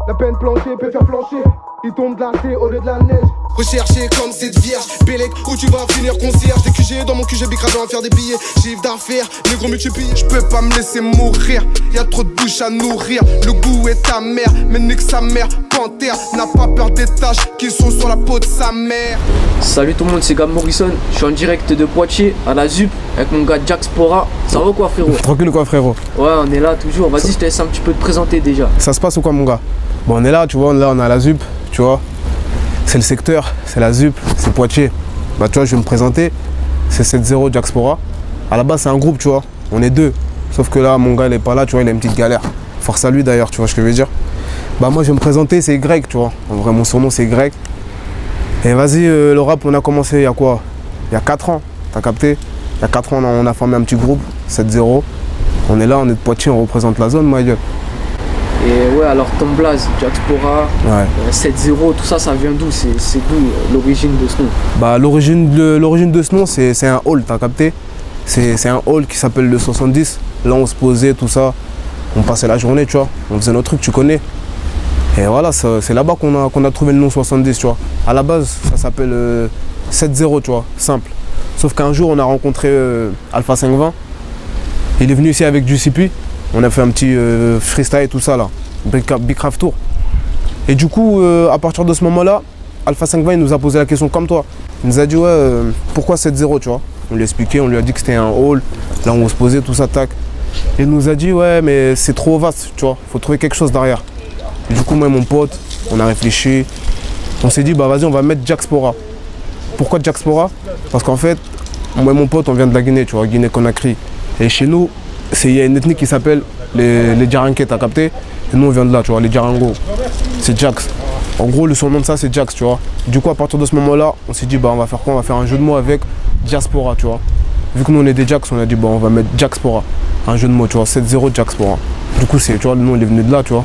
La peine planchée peut faire flancher. Il tombe glacé au lieu de la neige. Recherché comme cette vierge, Bélec où tu vas finir concierge. Des QG dans mon QG bicrade à faire des billets. Chiffre d'affaires, les gros multiplient. J'peux pas me laisser mourir, y'a trop de bouche à nourrir. Le goût est amer, mais nique sa mère. Panthère n'a pas peur des taches qui sont sur la peau de sa mère. Salut tout le monde, c'est Gab Morrison. Je suis en direct de Poitiers à la ZUP avec mon gars Jack Spora. Ça va quoi frérot? Tranquille quoi frérot? Ouais, on est là toujours. Vas-y, je te laisse un petit peu te présenter déjà. Ça se passe ou quoi mon gars? Bon, on est là, tu vois, on est à la ZUP, tu vois. C'est le secteur, c'est la ZUP, c'est Poitiers. Bah tu vois, je vais me présenter. C'est 7-0 Jack Spora. À la base, c'est un groupe, tu vois. On est deux. Sauf que là, mon gars, il est pas là, tu vois, il a une petite galère. Force à lui d'ailleurs, tu vois ce que je veux dire. Bah moi, je vais me présenter, c'est Greg, tu vois. En vrai, mon surnom, c'est Greg. Et vas-y, le rap, on a commencé il y a quoi? Il y a 4 ans, t'as capté? Il y a 4 ans, on a formé un petit groupe, 7-0. On est là, on est de Poitiers, on représente la zone, ma gueule. Et ouais, alors ton blaze, Jack Spora, Ouais. 7-0, tout ça, ça vient d'où? C'est d'où l'origine de ce nom? Bah l'origine de ce nom, c'est un hall, t'as capté? C'est un hall qui s'appelle le 70. Là, on se posait, tout ça. On passait la journée, tu vois. On faisait nos trucs, tu connais. Et voilà, c'est là-bas qu'on a trouvé le nom 70, tu vois. À la base, ça s'appelle 7-0, tu vois, simple. Sauf qu'un jour, on a rencontré Alpha 520. Il est venu ici avec du CP. On a fait un petit freestyle et tout ça, là. Big Craft Tour. Et du coup, à partir de ce moment-là, Alpha 520, il nous a posé la question comme toi. Il nous a dit, ouais, pourquoi 7-0, tu vois. On lui a expliqué, on lui a dit que c'était un hall, là où on se posait, tout ça, tac. Et il nous a dit, ouais, mais c'est trop vaste, tu vois. Faut trouver quelque chose derrière. Et du coup, moi et mon pote, on a réfléchi. On s'est dit, bah vas-y, on va mettre Jack Spora. Pourquoi Jack Spora? Parce qu'en fait, moi et mon pote, on vient de la Guinée, tu vois, Guinée-Conakry. Et chez nous, il y a une ethnie qui s'appelle les Djaranké, t'as capté? Et nous, on vient de là, tu vois, les Djarango. C'est Jax. En gros, le surnom de ça, c'est Jax, tu vois. Du coup, à partir de ce moment-là, on s'est dit, bah on va faire quoi? On va faire un jeu de mots avec Diaspora, tu vois. Vu que nous, on est des Jax, on a dit, bah on va mettre Jack Spora. Un jeu de mots, tu vois, 7-0 Jack Spora. Du coup, tu vois, le nom, il est venu de là, tu vois.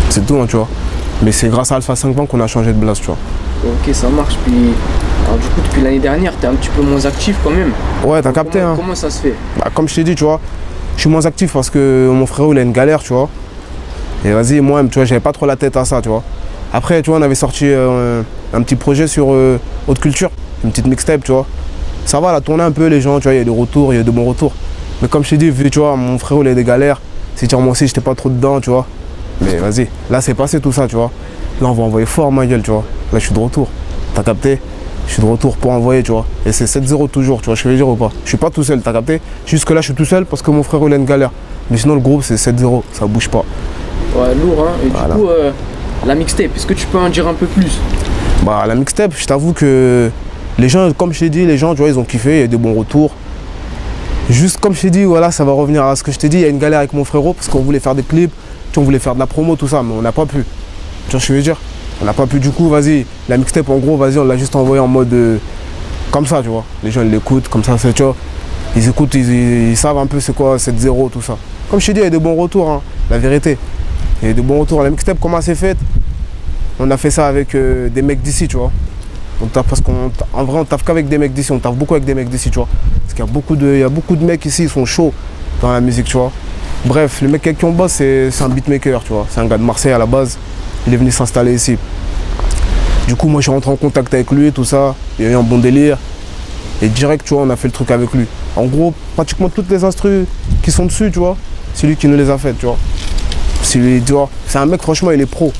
C'est tout, hein, tu vois. Mais c'est grâce à Alpha 520 qu'on a changé de blase, tu vois. Ok, ça marche. Puis, alors du coup, depuis l'année dernière, t'es un petit peu moins actif quand même. Ouais, t'as capté, hein. Comment ça se fait? Bah, comme je t'ai dit, tu vois, je suis moins actif parce que mon frérot, il a une galère, tu vois. Et vas-y, moi, tu vois, j'avais pas trop la tête à ça, tu vois. Après, tu vois, on avait sorti un petit projet sur Haute Culture, une petite mixtape, tu vois. Ça va, la tourner un peu, les gens, tu vois, il y a des retours, il y a de bons retours. Mais comme je t'ai dit, vu, tu vois, mon frérot, il a des galères. C'est dire, moi aussi, j'étais pas trop dedans, tu vois. Mais vas-y, là, c'est passé tout ça, tu vois. Là, on va envoyer fort ma gueule, tu vois. Là, je suis de retour. T'as capté? Je suis de retour pour envoyer, tu vois. Et c'est 7-0 toujours, tu vois, je vais dire ou pas. Je suis pas tout seul, t'as capté? Jusque là, je suis tout seul parce que mon frère, il a une galère. Mais sinon, le groupe, c'est 7-0, ça bouge pas. Ouais, lourd, hein. Et voilà. Du coup, la mixtape, est-ce que tu peux en dire un peu plus? Bah, la mixtape, je t'avoue que les gens, comme je t'ai dit, les gens, tu vois, ils ont kiffé, il y a des bons retours. Juste comme je t'ai dit, voilà, ça va revenir à ce que je t'ai dit. Il y a une galère avec mon frérot parce qu'on voulait faire des clips, tu vois, on voulait faire de la promo, tout ça, mais on n'a pas pu. Tu vois ce que je veux dire? On n'a pas pu, du coup, vas-y, la mixtape, en gros, vas-y, on l'a juste envoyé en mode comme ça, tu vois. Les gens, ils l'écoutent, comme ça, tu vois. Ils écoutent, ils savent un peu c'est quoi 7-0, tout ça. Comme je t'ai dit, il y a des bons retours, hein, la vérité. Il y a des bons retours. La mixtape, comment elle s'est faite? On a fait ça avec des mecs d'ici, tu vois. Parce qu'en vrai, on taffe qu'avec des mecs d'ici, on taffe beaucoup avec des mecs d'ici, tu vois. Parce qu'il y a beaucoup de mecs ici, ils sont chauds dans la musique, tu vois. Bref, le mec avec qui on bosse, c'est un beatmaker, tu vois. C'est un gars de Marseille à la base. Il est venu s'installer ici. Du coup, moi, je suis rentré en contact avec lui, tout ça. Il y a eu un bon délire. Et direct, tu vois, on a fait le truc avec lui. En gros, pratiquement toutes les instrus qui sont dessus, tu vois, c'est lui qui nous les a faites, tu vois. C'est lui, tu vois. C'est un mec, franchement, il est pro.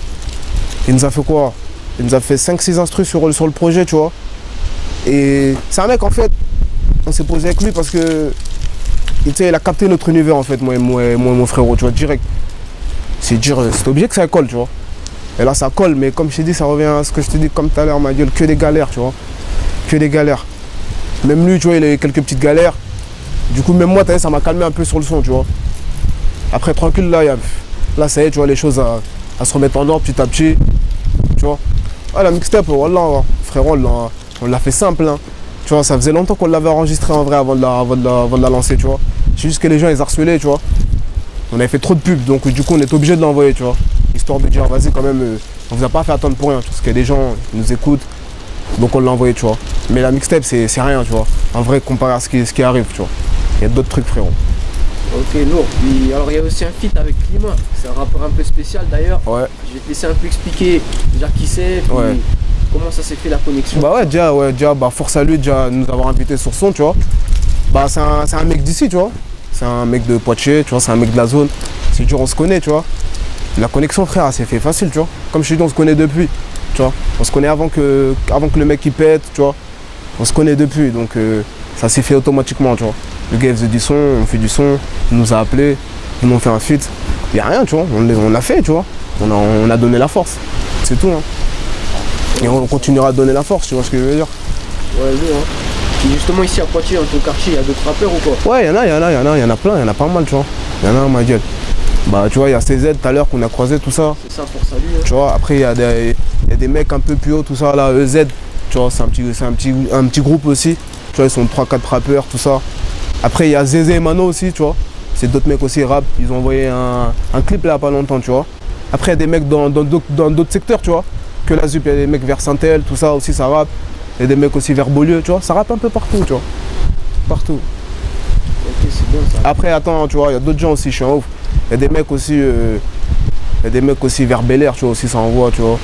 Il nous a fait quoi? Il nous a fait 5-6 instrus sur le projet, tu vois. Et c'est un mec, en fait, on s'est posé avec lui parce que il a capté notre univers, en fait, moi et mon frérot, tu vois, direct. C'est dire, c'est obligé que ça colle, tu vois. Et là, ça colle, mais comme je t'ai dit, ça revient à ce que je t'ai dit comme tout à l'heure, ma gueule, que des galères, tu vois. Que des galères. Même lui, tu vois, il a eu quelques petites galères. Du coup, même moi, ça m'a calmé un peu sur le son, tu vois. Après, tranquille, là, ça y est, tu vois, les choses à se remettre en ordre petit à petit, tu vois. Ah, la mixtape, voilà, frérot, on l'a fait simple, hein. Tu vois, ça faisait longtemps qu'on l'avait enregistré en vrai avant de la lancer, tu vois. C'est juste que les gens, ils harcelaient, tu vois. On avait fait trop de pubs, donc du coup, on est obligé de l'envoyer, tu vois. Histoire de dire, vas-y, quand même, on vous a pas fait attendre pour rien, parce qu'il y a des gens, ils nous écoutent, donc on l'a envoyé, tu vois. Mais la mixtape, c'est rien, tu vois. En vrai, comparé à ce qui arrive, tu vois. Il y a d'autres trucs, frérot. Ok, lourd. Puis, alors, il y a aussi un feat avec Climat. C'est un rappeur un peu spécial d'ailleurs. Ouais. Je vais te laisser un peu expliquer déjà qui c'est, puis Ouais. comment ça s'est fait la connexion. Bah déjà, force à lui déjà de nous avoir invités sur son, tu vois. Bah c'est un mec d'ici, tu vois. C'est un mec de Poitiers, tu vois, c'est un mec de la zone. C'est dur, on se connaît, tu vois. La connexion, frère, elle s'est fait facile, tu vois. Comme je te dis, on se connaît depuis, tu vois. On se connaît avant que le mec il pète, tu vois. On se connaît depuis, donc ça s'est fait automatiquement, tu vois. Le gars il faisait du son, on fait du son, il nous a appelés, ils m'ont fait un feat. Il n'y a rien, tu vois, on l'a fait, tu vois. On a donné la force, c'est tout, hein. Et on continuera à donner la force, tu vois ce que je veux dire. Ouais, lourd, hein. Puis justement, ici à Poitiers, dans ton quartier, il y a d'autres rappeurs ou quoi? Ouais, il y en a plein, il y en a pas mal, tu vois. Il y en a, ma gueule. Bah, tu vois, il y a CZ tout à l'heure qu'on a croisé, tout ça. C'est ça, force à lui. Hein. Tu vois, après, il y a des mecs un peu plus hauts, tout ça, là, EZ. Tu vois, c'est un petit groupe aussi. Tu vois, ils sont 3-4 rappeurs, tout ça. Après, il y a Zézé et Mano aussi, tu vois. C'est d'autres mecs aussi, rap. Ils ont envoyé un clip là, pas longtemps, tu vois. Après, il y a des mecs dans d'autres secteurs, tu vois. Que la ZUP, il y a des mecs vers Saint-El, tout ça aussi, ça rappe. Il y a des mecs aussi vers Beaulieu, tu vois. Ça rappe un peu partout, tu vois. Partout. Ok, c'est bien ça. Après, attends, tu vois, il y a d'autres gens aussi, je suis en ouf. Il y a des mecs aussi, vers Bel Air, tu vois, aussi, ça envoie, tu vois.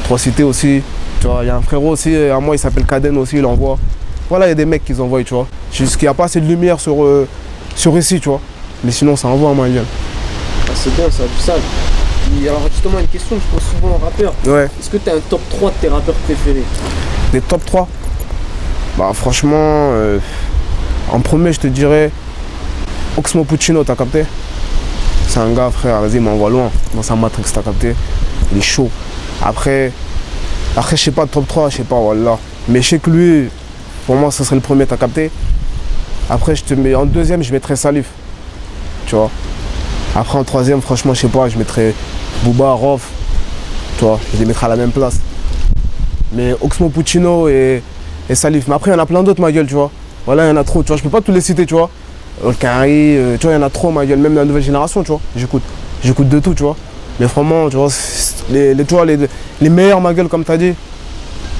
Trois Cités aussi. Tu vois, il y a un frérot aussi, à moi, il s'appelle Kaden aussi, il envoie. Voilà, il y a des mecs qui envoient, tu vois. Juste qu'il n'y a pas assez de lumière sur ici, tu vois. Mais sinon, ça envoie, ma gueule. Ah, c'est bien ça, du sale. Et alors, justement, une question que je pose souvent aux rappeurs. Ouais. Est-ce que tu as un top 3 de tes rappeurs préférés? Des top 3. Bah, franchement, en premier, je te dirais Oxmo Puccino, t'as capté? C'est un gars, frère, vas-y, il m'envoie loin. Dans sa matrix, t'as capté? Il est chaud. Après, je sais pas, top 3, je sais pas, voilà. Mais je sais que lui, pour moi, ce serait le premier, t'as capté? Après, je te mets en deuxième, je mettrais Salif. Tu vois? Après, en troisième, franchement, je sais pas, je mettrais Booba, Rof. Tu vois? Je les mettrais à la même place. Mais Oxmo Puccino et Salif. Mais après, il y en a plein d'autres, ma gueule, tu vois? Voilà, il y en a trop, tu vois? Je peux pas tous les citer, tu vois? Olkari, tu vois, il y en a trop, ma gueule. Même la nouvelle génération, tu vois? J'écoute de tout, tu vois? Mais vraiment, tu vois, les meilleurs, ma gueule, comme t'as dit,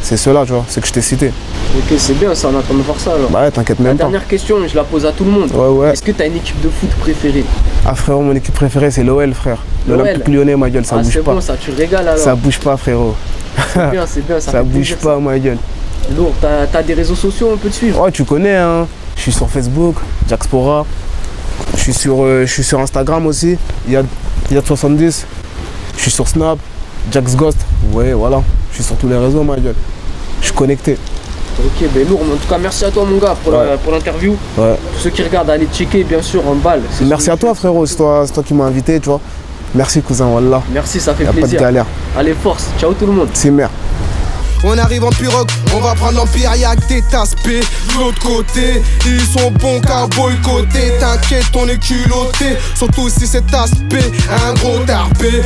c'est ceux-là, tu vois? C'est que je t'ai cité. Ok, c'est bien ça, on attend de voir ça alors. Bah ouais, t'inquiète La même pas. dernière question, je la pose à tout le monde. Ouais. Est-ce que tu as une équipe de foot préférée? Ah frérot, mon équipe préférée c'est l'OL, frère. L'OL. L'Olympique Lyonnais, ma gueule, ça bouge c'est pas. bon, ça, tu régales alors. Ça bouge pas, frérot. C'est bien, c'est bien. Ça fait bouge plaisir, pas, ma gueule. ça. Lourd, t'as des réseaux sociaux, on peut te suivre? Ouais, tu connais, hein. Je suis sur Facebook, Jackspora. Je suis sur Instagram aussi, Yad 70. Je suis sur Snap, Jax Ghost. Ouais, voilà. Je suis sur tous les réseaux, ma gueule. Je suis connecté. Ok, ben lourd, en tout cas, merci à toi, mon gars, pour l'interview. Ouais. Tous ceux qui regardent, allez checker, bien sûr, en balle. Merci à toi, frérot. C'est toi qui m'as invité, tu vois. Merci, cousin, wallah. Merci, ça fait Y'a pas de plaisir. galère. Allez, force. Ciao, tout le monde. C'est merde. On arrive en pirogue, on va prendre l'empire, y'a que des taspés. De l'autre côté, ils sont bons qu'à boycotter. T'inquiète, on est culotté, surtout si c'est aspect, un gros tarpé.